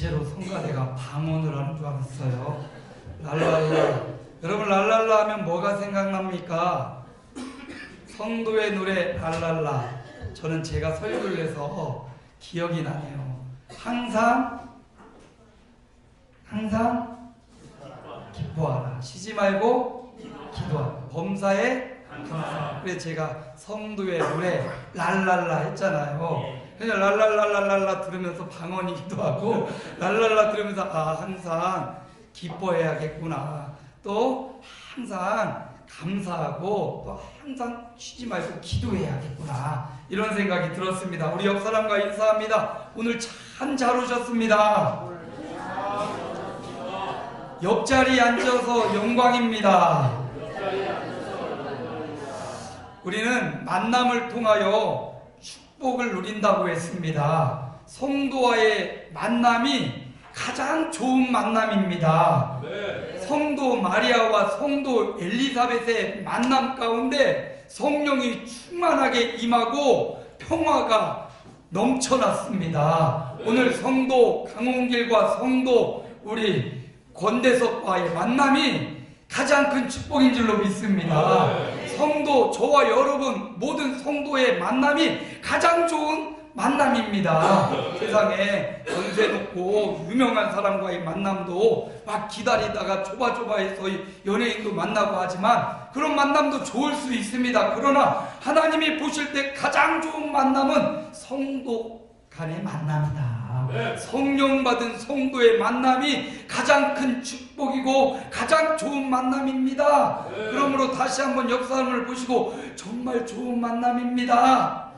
단체로 성가대가 방언을 하는 줄 알았어요. 랄랄라. 여러분 랄랄라 하면 뭐가 생각납니까? 성도의 노래 랄랄라. 저는 제가 설교를 해서 기억이 나네요. 항상 기뻐하라. 쉬지 말고 기도하라. 범사에 감사. 그래서 제가 성도의 노래 랄랄라 했잖아요. 그냥 랄랄랄랄랄라 들으면서 방언이기도 하고 랄랄라 들으면서 항상 기뻐해야겠구나. 또 항상 감사하고 또 항상 쉬지 말고 기도해야겠구나. 이런 생각이 들었습니다. 우리 옆사람과 인사합니다. 오늘 참 잘 오셨습니다. 옆자리에 앉아서 영광입니다. 우리는 만남을 통하여 축복을 누린다고 했습니다. 성도와의 만남이 가장 좋은 만남입니다. 성도 마리아와 성도 엘리사벳의 만남 가운데 성령이 충만하게 임하고 평화가 넘쳐났습니다. 오늘 성도 강홍길과 성도 우리 권대석과의 만남이 가장 큰 축복인 줄로 믿습니다. 성도, 저와 여러분 모든 성도의 만남이 가장 좋은 만남입니다. 세상에 연세 높고 유명한 사람과의 만남도 막 기다리다가 조바조바해서 연예인도 만나고 하지만 그런 만남도 좋을 수 있습니다. 그러나 하나님이 보실 때 가장 좋은 만남은 성도 간의 만남이다. 성령 받은 성도의 만남이 가장 큰 축복이고 가장 좋은 만남입니다. 그러므로 다시 한번 역사함을 보시고 정말 좋은 만남입니다.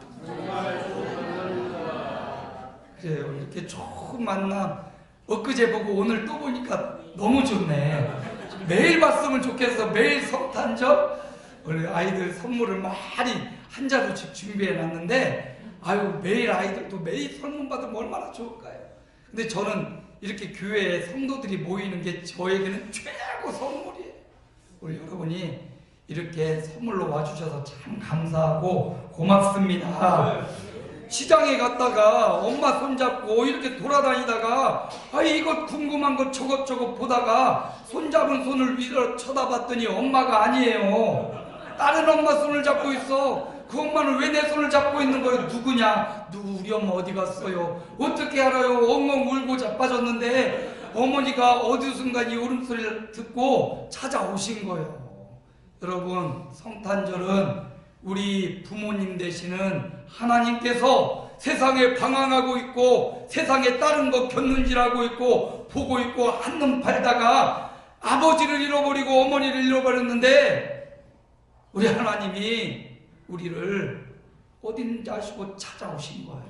그래요. 이렇게 좋은 만남 엊그제 보고 오늘 또 보니까 너무 좋네. 매일 봤으면 좋겠어. 매일 성탄절 원래 아이들 선물을 많이 한 자루씩 준비해 놨는데 아유 매일 아이들도 매일 선물 받으면 얼마나 좋을까요? 근데 저는 이렇게 교회에 성도들이 모이는 게 저에게는 최고 선물이에요. 우리 여러분이 이렇게 선물로 와주셔서 참 감사하고 고맙습니다. 시장에 갔다가 엄마 손잡고 이렇게 돌아다니다가 이것 궁금한 것 저것 보다가 손잡은 손을 위로 쳐다봤더니 엄마가 아니에요. 다른 엄마 손을 잡고 있어. 그 엄마는 왜 내 손을 잡고 있는 거예요? 누구냐? 우리 엄마 어디 갔어요? 어떻게 알아요? 엉엉 울고 자빠졌는데 어머니가 어느 순간 이 울음소리를 듣고 찾아오신 거예요. 여러분 성탄절은 우리 부모님 되시는 하나님께서 세상에 방황하고 있고 세상에 다른 거 곁눈질하고 있고 보고 있고 한눈 팔다가 아버지를 잃어버리고 어머니를 잃어버렸는데 우리 하나님이 우리를 어딘지 아시고 찾아오신 거예요.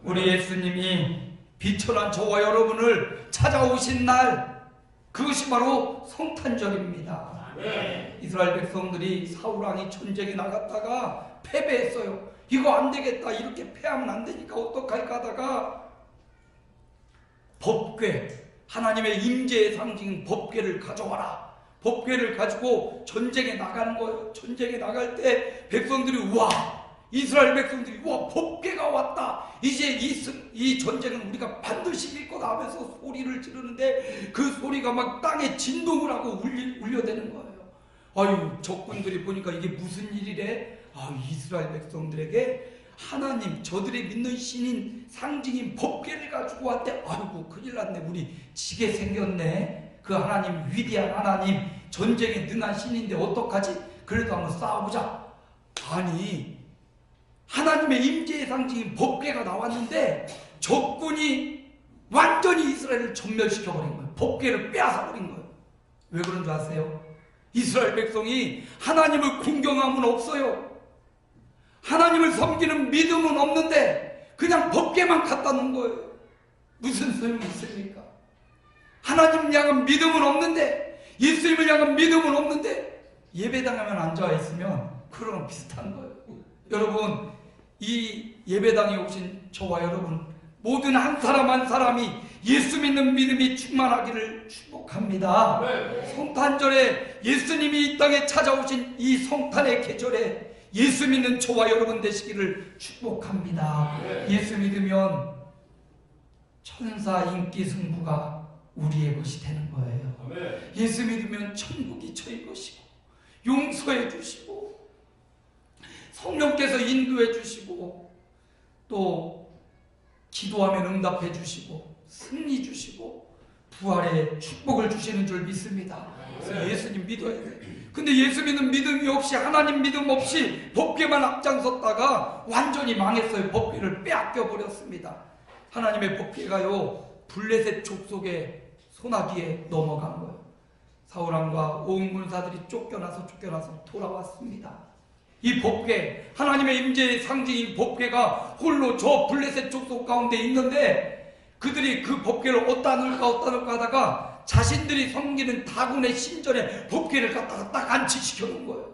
우리 예수님이 비천한 저와 여러분을 찾아오신 날 그것이 바로 성탄절입니다. 이스라엘 백성들이 사울왕이 전쟁에 나갔다가 패배했어요. 이거 안 되겠다. 이렇게 패하면 안 되니까 어떡할까 하다가 법궤, 하나님의 임재의 상징인 법궤를 가져와라. 법궤를 가지고 전쟁에 나가는 거예요. 전쟁에 나갈 때 백성들이 우와, 이스라엘 백성들이 우와, 법궤가 왔다. 이제 이 전쟁은 우리가 반드시 이길 거다 하면서 소리를 지르는데 그 소리가 막 땅에 진동을 하고 울려대는 거예요. 아유, 적군들이 보니까 이게 무슨 일이래? 이스라엘 백성들에게 하나님, 저들이 믿는 신인 상징인 법궤를 가지고 왔대. 아이고, 큰일 났네. 우리 지게 생겼네. 그 하나님, 위대한 하나님, 전쟁에 능한 신인데 어떡하지? 그래도 한번 싸워보자. 아니, 하나님의 임재의 상징인 법궤가 나왔는데 적군이 완전히 이스라엘을 전멸시켜버린 거예요. 법궤를 빼앗아버린 거예요. 왜 그런 줄 아세요? 이스라엘 백성이 하나님을 공경함은 없어요. 하나님을 섬기는 믿음은 없는데 그냥 법궤만 갖다 놓은 거예요. 무슨 소용이 있습니까? 하나님 향한 믿음은 없는데, 예수님을 향한 믿음은 없는데 예배당에만 앉아 있으면 그거랑 비슷한 거예요. 여러분, 이 예배당에 오신 저와 여러분 모든 한 사람 한 사람이 예수 믿는 믿음이 충만하기를 축복합니다. 성탄절에 예수님이 이 땅에 찾아오신 이 성탄의 계절에 예수 믿는 저와 여러분 되시기를 축복합니다. 예수 믿으면 천사 인기 승부가 우리의 것이 되는 거예요. 아멘. 예수 믿으면 천국이 저희 것이고 용서해 주시고 성령께서 인도해 주시고 또 기도하면 응답해 주시고 승리 주시고 부활의 축복을 주시는 줄 믿습니다. 그래서 예수님 믿어야 돼. 근데 예수 믿는 믿음이 없이 하나님 믿음 없이 법궤만 앞장섰다가 완전히 망했어요. 법궤를 빼앗겨 버렸습니다. 하나님의 법궤가요 블레셋 족속의 소나기에 넘어간 거예요. 사울왕과 온 군사들이 쫓겨나서 돌아왔습니다. 이 법궤, 하나님의 임재의 상징인 법궤가 홀로 저 블레셋 족속 가운데 있는데 그들이 그 법궤를 어디다 넣을까 하다가 자신들이 섬기는 다곤의 신전에 법궤를 갖다가 딱 안치시켜 놓은 거예요.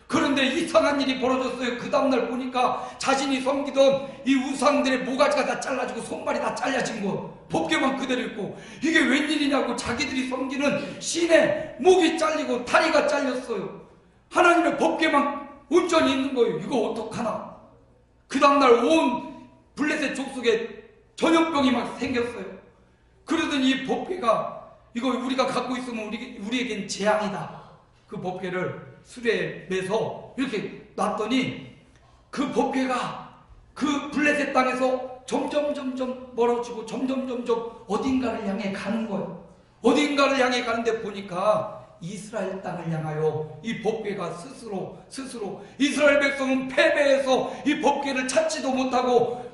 그런데 이상한 일이 벌어졌어요. 그 다음날 보니까 자신이 섬기던 이 우상들의 모가지가 다 잘라지고 손발이 다 잘라진 거, 법궤만 그대로 있고, 이게 웬일이냐고 자기들이 섬기는 신의 목이 잘리고 다리가 잘렸어요. 하나님의 법궤만 온전히 있는 거예요. 이거 어떡하나. 그 다음날 온 블레셋 족속에 전염병이 막 생겼어요. 그러더니 이 법궤가 이거 우리가 갖고 있으면 우리에겐 재앙이다. 그 법궤를 수레에 매서 이렇게 놨더니 그 법궤가 그 블레셋 땅에서 점점 멀어지고 점점 어딘가를 향해 가는 거예요. 어딘가를 향해 가는데 보니까 이스라엘 땅을 향하여 이 법궤가 스스로 이스라엘 백성은 패배해서 이 법궤를 찾지도 못하고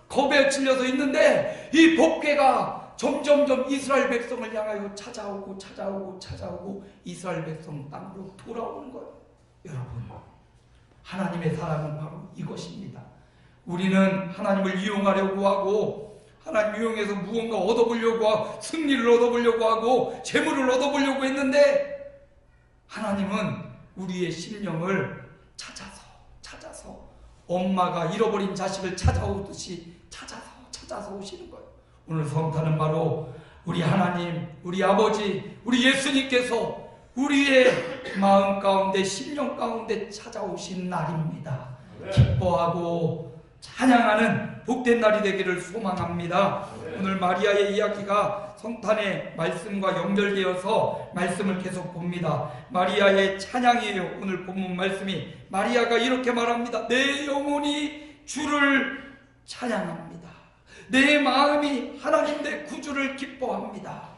겁에 질려서 있는데 이 법궤가 점점 이스라엘 백성을 향하여 찾아오고 이스라엘 백성 땅으로 돌아오는 거예요. 여러분, 하나님의 사랑은 바로 이것입니다. 우리는 하나님을 이용하려고 하고 하나님 이용해서 무언가 얻어보려고 하고 승리를 얻어보려고 하고 재물을 얻어보려고 했는데 하나님은 우리의 심령을 찾아서 엄마가 잃어버린 자식을 찾아오듯이 찾아서 오시는 거예요. 오늘 성탄은 바로 우리 하나님, 우리 아버지, 우리 예수님께서 우리의 마음 가운데 심령 가운데 찾아오신 날입니다. 기뻐하고 찬양하는 복된 날이 되기를 소망합니다. 오늘 마리아의 이야기가 성탄의 말씀과 연결되어서 말씀을 계속 봅니다. 마리아의 찬양이에요. 오늘 본문 말씀이 마리아가 이렇게 말합니다. 내 영혼이 주를 찬양합니다. 내 마음이 하나님 내 구주를 기뻐합니다.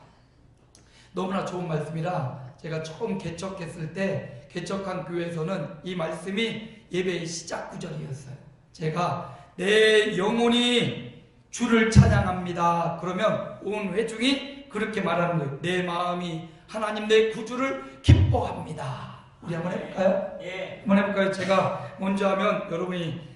너무나 좋은 말씀이라 제가 처음 개척했을 때 개척한 교회에서는 이 말씀이 예배의 시작 구절이었어요. 제가 내 영혼이 주를 찬양합니다. 그러면 온 회중이 그렇게 말하는 거예요. 내 마음이 하나님 내 구주를 기뻐합니다. 우리 한번 해볼까요? 예. 한번 해볼까요? 제가 먼저 하면 여러분이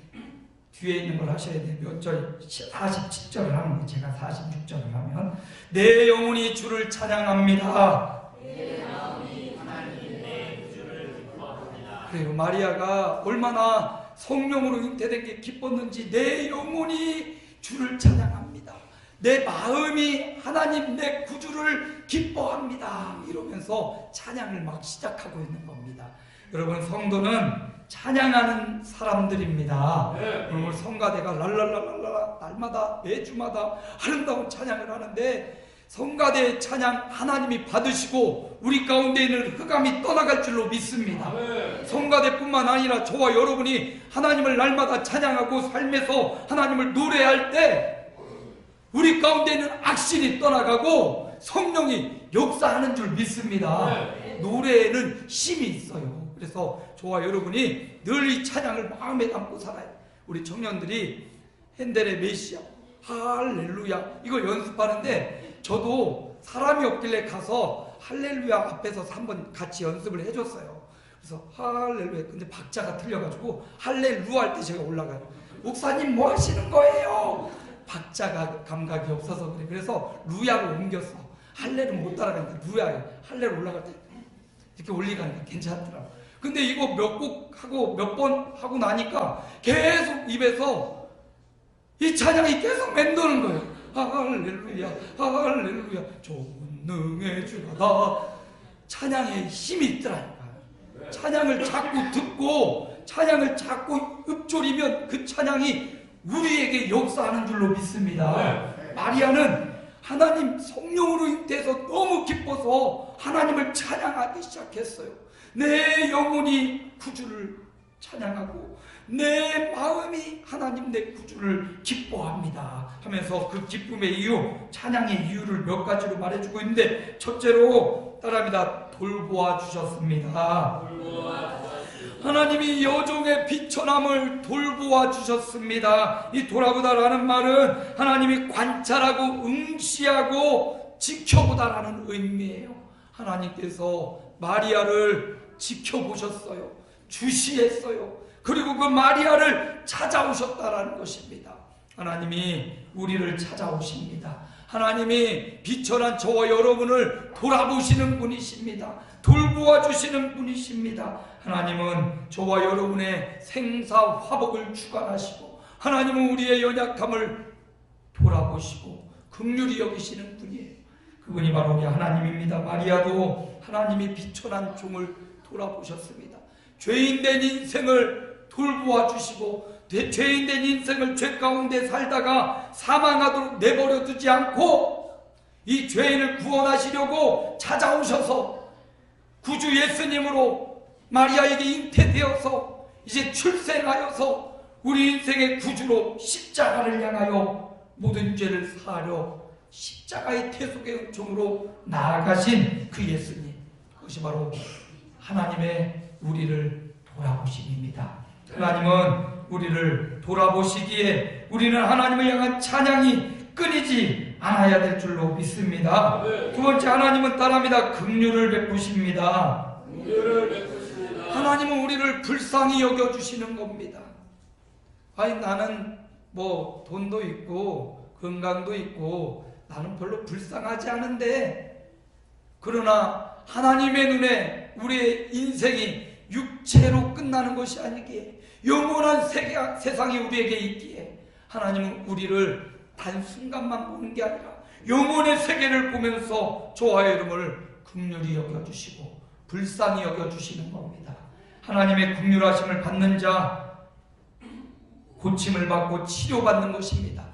뒤에 있는 걸 하셔야 돼요. 몇 절? 47절을 하는 거예요. 제가 46절을 하면 내 영혼이 주를 찬양합니다. 내 마음이 하나님 내 구주를 기뻐합니다. 그리고 마리아가 얼마나 성령으로 잉태된 게 기뻤는지 내 영혼이 주를 찬양합니다. 내 마음이 하나님 내 구주를 기뻐합니다. 이러면서 찬양을 막 시작하고 있는 겁니다. 여러분, 성도는 찬양하는 사람들입니다. 네. 오늘 성가대가 랄랄랄랄라 날마다 매주마다 아름다운 찬양을 하는데 성가대의 찬양 하나님이 받으시고 우리 가운데 있는 흑암이 떠나갈 줄로 믿습니다. 네. 성가대뿐만 아니라 저와 여러분이 하나님을 날마다 찬양하고 삶에서 하나님을 노래할 때 우리 가운데 있는 악신이 떠나가고 성령이 역사하는 줄 믿습니다. 네. 노래에는 힘이 있어요. 그래서 저와 여러분이 늘 이 찬양을 마음에 담고 살아요. 우리 청년들이 핸델의 메시아, 할렐루야 이걸 연습하는데 저도 사람이 없길래 가서 할렐루야 앞에서 한번 같이 연습을 해줬어요. 그래서 할렐루야, 근데 박자가 틀려가지고 할렐루야 할 때 제가 올라가요. 목사님 뭐 하시는 거예요? 박자가 감각이 없어서 그래. 그래서 루야로 옮겼어. 할렐은 못 따라가니까 루야에 할렐 올라갈 때 이렇게 올리가니까 괜찮더라고. 근데 이거 몇 곡 하고 몇 번 하고 나니까 계속 입에서 이 찬양이 계속 맴도는 거예요. 할렐루야 할렐루야 전능의 주라다. 찬양에 힘이 있더라니까요. 찬양을 자꾸 듣고 찬양을 자꾸 읊조리면 그 찬양이 우리에게 역사하는 줄로 믿습니다. 마리아는 하나님 성령으로 잉태해서 너무 기뻐서 하나님을 찬양하기 시작했어요. 내 영혼이 구주를 찬양하고 내 마음이 하나님 내 구주를 기뻐합니다 하면서 그 기쁨의 이유, 찬양의 이유를 몇 가지로 말해주고 있는데, 첫째로 따라합니다. 돌보아 주셨습니다. 하나님이 여종의 비천함을 돌보아 주셨습니다. 이 돌아보다라는 말은 하나님이 관찰하고 응시하고 지켜보다라는 의미예요. 하나님께서 마리아를 지켜보셨어요. 주시했어요. 그리고 그 마리아를 찾아오셨다라는 것입니다. 하나님이 우리를 찾아오십니다. 하나님이 비천한 저와 여러분을 돌아보시는 분이십니다. 돌보아 주시는 분이십니다. 하나님은 저와 여러분의 생사 화복을 주관하시고, 하나님은 우리의 연약함을 돌아보시고 긍휼히 여기시는 분이에요. 그분이 바로 우리 하나님입니다. 마리아도 하나님이 비천한 종을 돌아보셨습니다. 죄인된 인생을 돌보아 주시고, 죄인된 인생을 죄 가운데 살다가 사망하도록 내버려 두지 않고 이 죄인을 구원하시려고 찾아오셔서 구주 예수님으로 마리아에게 잉태되어서 이제 출생하여서 우리 인생의 구주로 십자가를 향하여 모든 죄를 사하려 십자가의 태속의 은총으로 나아가신 그 예수님, 그것이 바로 하나님의 우리를 돌아보심입니다. 하나님은 우리를 돌아보시기에 우리는 하나님을 향한 찬양이 끊이지 않아야 될 줄로 믿습니다. 두 번째, 하나님은 따라합니다. 긍휼을 베푸십니다. 하나님은 우리를 불쌍히 여겨주시는 겁니다. 아니, 나는 뭐 돈도 있고 건강도 있고 나는 별로 불쌍하지 않은데, 그러나 하나님의 눈에 우리의 인생이 육체로 끝나는 것이 아니기에 영원한 세상이 우리에게 있기에 하나님은 우리를 단순간만 보는 게 아니라 영원의 세계를 보면서 저와 여러분을 긍휼히 여겨주시고 불쌍히 여겨주시는 겁니다. 하나님의 긍휼하심을 받는 자 고침을 받고 치료받는 것입니다.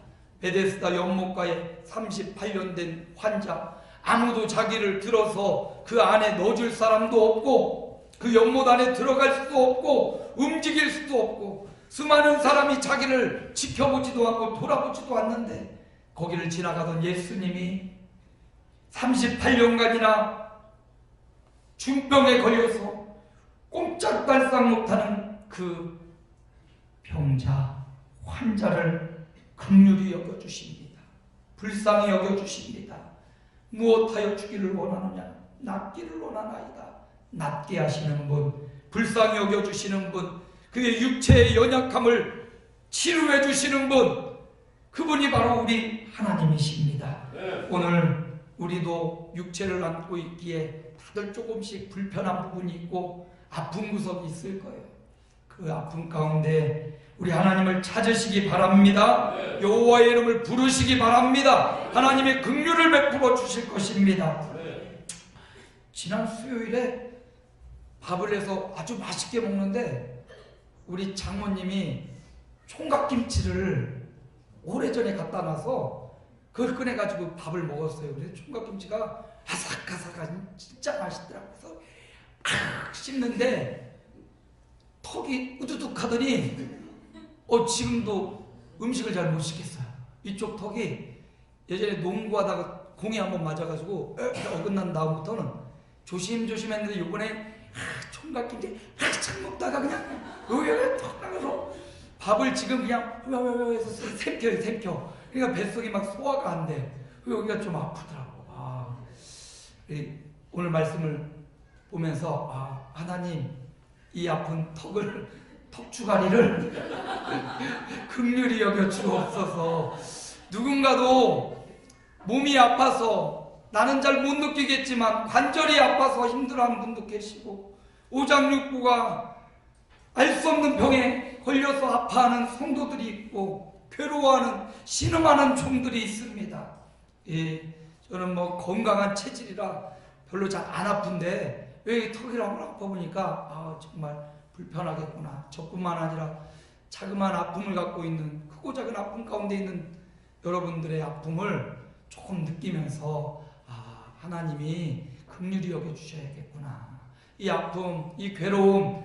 베데스다 연못가에 38년 된 환자, 아무도 자기를 들어서 그 안에 넣어줄 사람도 없고 그 연못 안에 들어갈 수도 없고 움직일 수도 없고 수많은 사람이 자기를 지켜보지도 않고 돌아보지도 않는데, 거기를 지나가던 예수님이 38년간이나 중병에 걸려서 꼼짝달싹 못하는 그 병자, 환자를 긍휼히 여겨주십니다. 불쌍히 여겨주십니다. 무엇하여 주기를 원하느냐? 낫기를 원하나이다. 낫게 하시는 분, 불쌍히 여겨주시는 분, 그의 육체의 연약함을 치료해 주시는 분, 그분이 바로 우리 하나님이십니다. 오늘 우리도 육체를 안고 있기에 다들 조금씩 불편한 부분이 있고 아픈 구석이 있을 거예요. 그 아픔 가운데 우리 하나님을 찾으시기 바랍니다. 여호와의 이름을 부르시기 바랍니다. 하나님의 긍휼을 베풀어 주실 것입니다. 지난 수요일에 밥을 해서 아주 맛있게 먹는데 우리 장모님이 총각김치를 오래전에 갖다 놔서 그걸 꺼내가지고 밥을 먹었어요. 그래서 총각김치가 아삭아삭한 진짜 맛있더라고요. 그래서 씹는데 턱이 우두둑 하더니 지금도 음식을 잘 못 씹겠어요. 이쪽 턱이 예전에 농구하다가 공이 한번 맞아가지고 어긋난 다음부터는 조심조심 했는데 요번에 총각김치 한참 먹다가 그냥 여기가 턱 나가서 밥을 지금 그냥 해서 삼켜. 그러니까 뱃속이 막 소화가 안 돼. 여기가 좀 아프더라고. 오늘 말씀을 보면서 하나님, 이 아픈 턱주가리를 긍휼히 여겨 주옵소서. 누군가도 몸이 아파서 나는 잘 못 느끼겠지만 관절이 아파서 힘들어하는 분도 계시고, 오장육부가 알 수 없는 병에 걸려서 아파하는 성도들이 있고, 괴로워하는 신음하는 종들이 있습니다. 저는 뭐 건강한 체질이라 별로 잘 안 아픈데 왜 턱이라 한번 아파보니까 정말 불편하겠구나. 저뿐만 아니라 자그마한 아픔을 갖고 있는, 크고 작은 아픔 가운데 있는 여러분들의 아픔을 조금 느끼면서 하나님이 긍휼히 여겨주셔야겠구나. 이 아픔, 이 괴로움,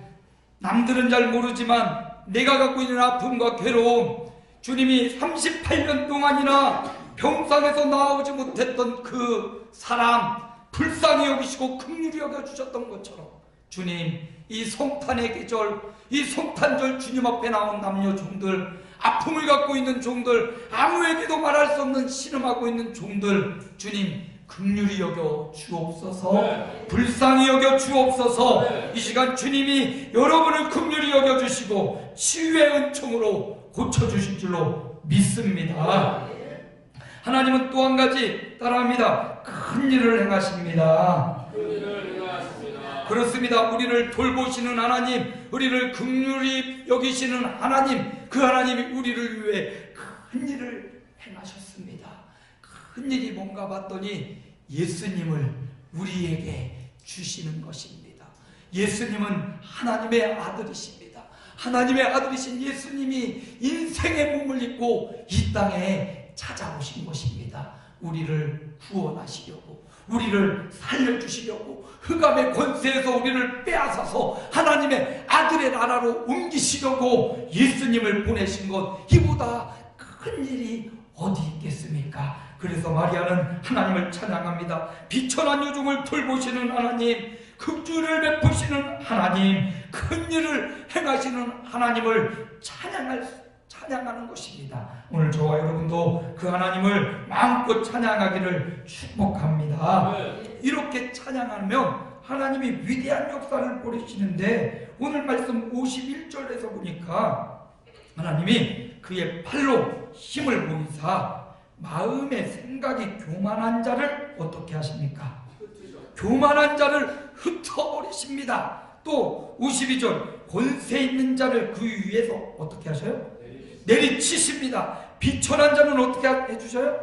남들은 잘 모르지만 내가 갖고 있는 아픔과 괴로움, 주님이 38년 동안이나 병상에서 나오지 못했던 그 사람 불쌍히 여기시고 긍휼히 여겨주셨던 것처럼 주님, 이 성탄의 계절, 이 성탄절 주님 앞에 나온 남녀 종들, 아픔을 갖고 있는 종들, 아무에게도 말할 수 없는 신음하고 있는 종들, 주님 긍휼히 여겨 주옵소서. 불쌍히 여겨 주옵소서. 이 시간 주님이 여러분을 긍휼히 여겨 주시고 치유의 은총으로 고쳐주실 줄로 믿습니다. 하나님은 또 한 가지 따라합니다. 큰 일을 행하십니다. 그렇습니다. 우리를 돌보시는 하나님, 우리를 긍휼히 여기시는 하나님, 그 하나님이 우리를 위해 큰 일을 행하셨습니다. 큰 일이 뭔가 봤더니 예수님을 우리에게 주시는 것입니다. 예수님은 하나님의 아들이십니다. 하나님의 아들이신 예수님이 인생의 몸을 입고 이 땅에 찾아오신 것입니다. 우리를 구원하시려고, 우리를 살려주시려고, 흑암의 권세에서 우리를 빼앗아서 하나님의 아들의 나라로 옮기시려고 예수님을 보내신 것, 이보다 큰 일이 어디 있겠습니까? 그래서 마리아는 하나님을 찬양합니다. 비천한 여종을 돌보시는 하나님, 긍휼을 베푸시는 하나님, 큰 일을 행하시는 하나님을 찬양하는 것입니다. 오늘 저와 여러분도 그 하나님을 마음껏 찬양하기를 축복합니다. 이렇게 찬양하면 하나님이 위대한 역사를 벌이시는데, 오늘 말씀 51절에서 보니까 하나님이 그의 팔로 힘을 보이사 마음의 생각이 교만한 자를 어떻게 하십니까? 교만한 자를 흩어버리십니다. 또 52절, 권세 있는 자를 그 위에서 어떻게 하셔요? 내리치십니다. 비천한 자는 어떻게 해주셔요?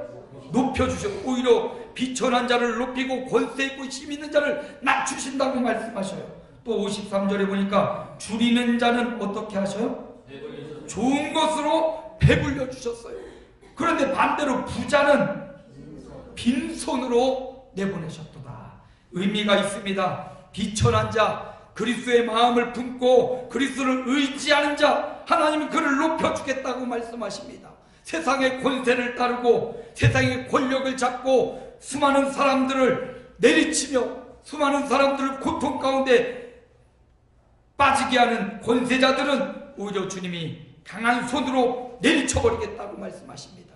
높여주셔요. 오히려 비천한 자를 높이고 권세 있고 힘 있는 자를 낮추신다고 말씀하셔요. 또 53절에 보니까 줄이는 자는 어떻게 하셔요? 좋은 것으로 배불려 주셨어요. 그런데 반대로 부자는 빈손으로 내보내셨도다. 의미가 있습니다. 비천한 자, 그리스도의 마음을 품고 그리스도를 의지하는 자, 하나님은 그를 높여주겠다고 말씀하십니다. 세상의 권세를 따르고 세상의 권력을 잡고 수많은 사람들을 내리치며 수많은 사람들을 고통 가운데 빠지게 하는 권세자들은 오히려 주님이 강한 손으로 내리쳐버리겠다고 말씀하십니다.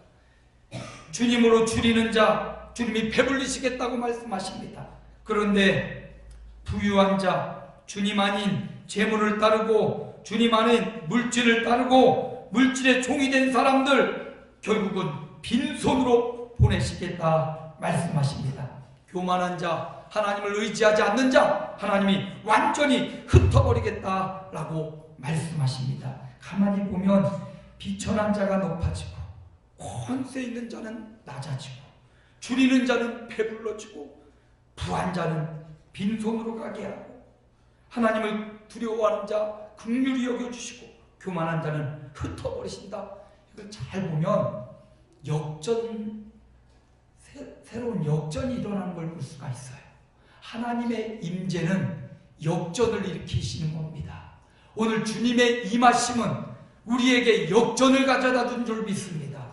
주님으로 줄이는 자, 주님이 배불리시겠다고 말씀하십니다. 그런데 부유한 자, 주님 아닌 재물을 따르고 주님 아닌 물질을 따르고 물질의 종이 된 사람들, 결국은 빈손으로 보내시겠다 말씀하십니다. 교만한 자, 하나님을 의지하지 않는 자, 하나님이 완전히 흩어버리겠다라고 말씀하십니다. 가만히 보면 비천한 자가 높아지고 권세 있는 자는 낮아지고 줄이는 자는 배불러지고 부한 자는 빈손으로 가게 하고 하나님을 두려워하는 자 긍휼히 여겨주시고 교만한 자는 흩어버리신다. 이걸 잘 보면 새로운 역전이 일어나는 걸 볼 수가 있어요. 하나님의 임재는 역전을 일으키시는 겁니다. 오늘 주님의 임하심은 우리에게 역전을 가져다 준 줄 믿습니다.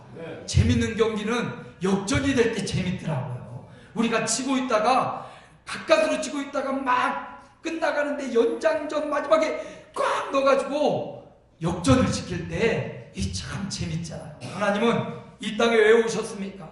재밌는 경기는 역전이 될 때 재밌더라고요. 우리가 치고 있다가 가까스로 치고 있다가 막 끝나가는데 연장전 마지막에 꽉 넣어가지고 역전을 지킬 때 이 참 재밌잖아요. 하나님은 이 땅에 왜 오셨습니까?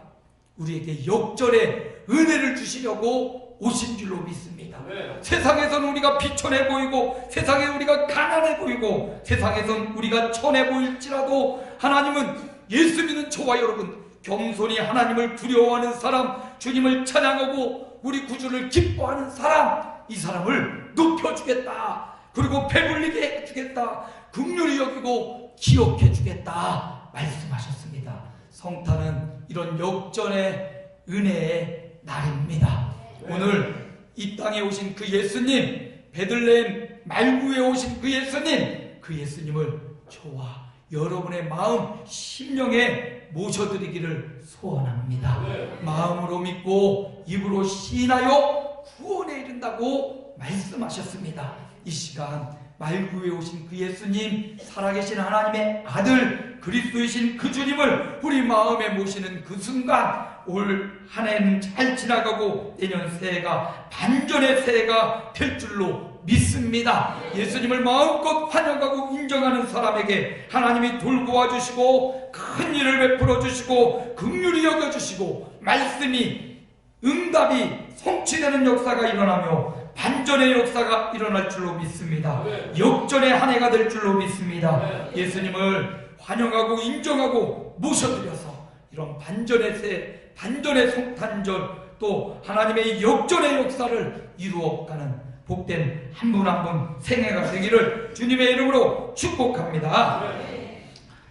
우리에게 역전의 은혜를 주시려고 오신 줄로 믿습니다. 세상에서는 우리가 비천해 보이고 세상에 우리가 가난해 보이고 세상에서는 우리가 천해 보일지라도 하나님은 예수 믿는 저와 여러분, 겸손히 하나님을 두려워하는 사람, 주님을 찬양하고 우리 구주를 기뻐하는 사람, 이 사람을 높여주겠다. 그리고 배불리게 해주겠다. 긍휼히 여기고 기억해주겠다 말씀하셨습니다. 성탄은 이런 역전의 은혜의 날입니다. 오늘 이 땅에 오신 그 예수님, 베들레헴 말구에 오신 그 예수님, 그 예수님을 저와 여러분의 마음, 심령에 모셔드리기를 소원합니다. 마음으로 믿고 입으로 시인하여 구원에 이른다고 말씀하셨습니다. 이 시간 말구에 오신 그 예수님, 살아계신 하나님의 아들 그리스도이신 그 주님을 우리 마음에 모시는 그 순간 올 한 해는 잘 지나가고 내년 새해가 반전의 새해가 될 줄로 믿습니다. 예수님을 마음껏 환영하고 인정하는 사람에게 하나님이 돌보아 주시고 큰 일을 베풀어 주시고 긍휼히 여겨 주시고 말씀이 응답이 성취되는 역사가 일어나며 반전의 역사가 일어날 줄로 믿습니다. 역전의 한 해가 될 줄로 믿습니다. 예수님을 환영하고 인정하고 모셔드려서 이런 반전의 새, 반전의 성탄절, 또 하나님의 역전의 역사를 이루어가는 복된 한 분 한 분 생애가 되기를 주님의 이름으로 축복합니다.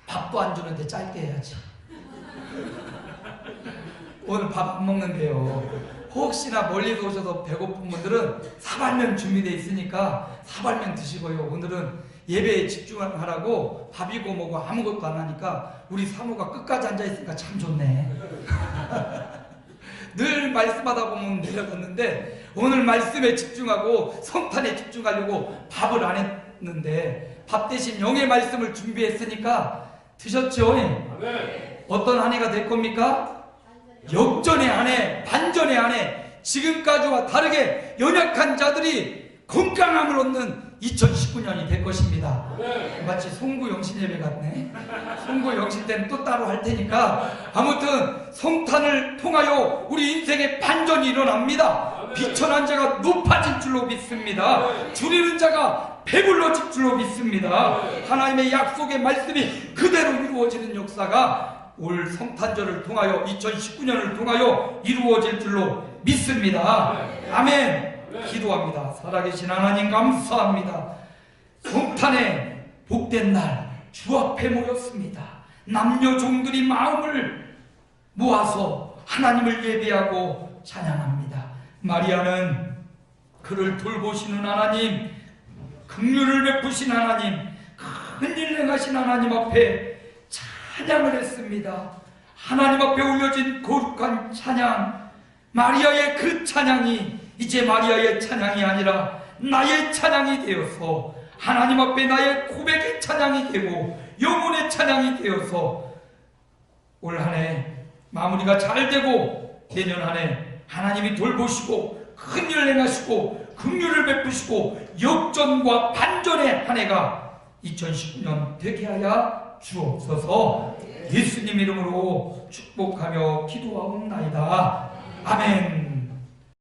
밥도 안 주는데 짧게 해야지. 오늘 밥 안 먹는데요. 혹시나 멀리서 오셔서 배고픈 분들은 사발면 준비되어 있으니까 사발면 드시고요. 오늘은 예배에 집중하라고 밥이고 뭐고 아무것도 안 하니까 우리 사모가 끝까지 앉아있으니까 참 좋네. 늘 말씀하다 보면 내려갔는데 오늘 말씀에 집중하고 성탄에 집중하려고 밥을 안 했는데 밥 대신 영의 말씀을 준비했으니까 드셨죠? 어떤 한 해가 될 겁니까? 역전의 한 해, 반전의 한 해, 지금까지와 다르게 연약한 자들이 건강함을 얻는 2019년이 될 것입니다. 마치 송구 영신 예배 같네. 송구 영신 때는 또 따로 할 테니까 아무튼 성탄을 통하여 우리 인생의 반전이 일어납니다. 비천한 자가 높아질 줄로 믿습니다. 줄이는 자가 배불러질 줄로 믿습니다. 하나님의 약속의 말씀이 그대로 이루어지는 역사가 올 성탄절을 통하여 2019년을 통하여 이루어질 줄로 믿습니다. 아멘. 기도합니다. 살아계신 하나님 감사합니다. 성탄의 복된 날 주 앞에 모였습니다. 남녀 종들이 마음을 모아서 하나님을 예배하고 찬양합니다. 마리아는 그를 돌보시는 하나님, 긍휼을 베푸신 하나님, 큰일 행하신 하나님 앞에 찬양을 했습니다. 하나님 앞에 올려진 거룩한 찬양, 마리아의 그 찬양이 이제 마리아의 찬양이 아니라 나의 찬양이 되어서 하나님 앞에 나의 고백의 찬양이 되고 영혼의 찬양이 되어서 올 한 해 마무리가 잘 되고 내년 한 해 하나님이 돌보시고 큰일 행하시고 긍휼을 베푸시고 역전과 반전의 한 해가 2019년 되게 하여 주옵소서. 예수님 이름으로 축복하며 기도하옵나이다. 아멘.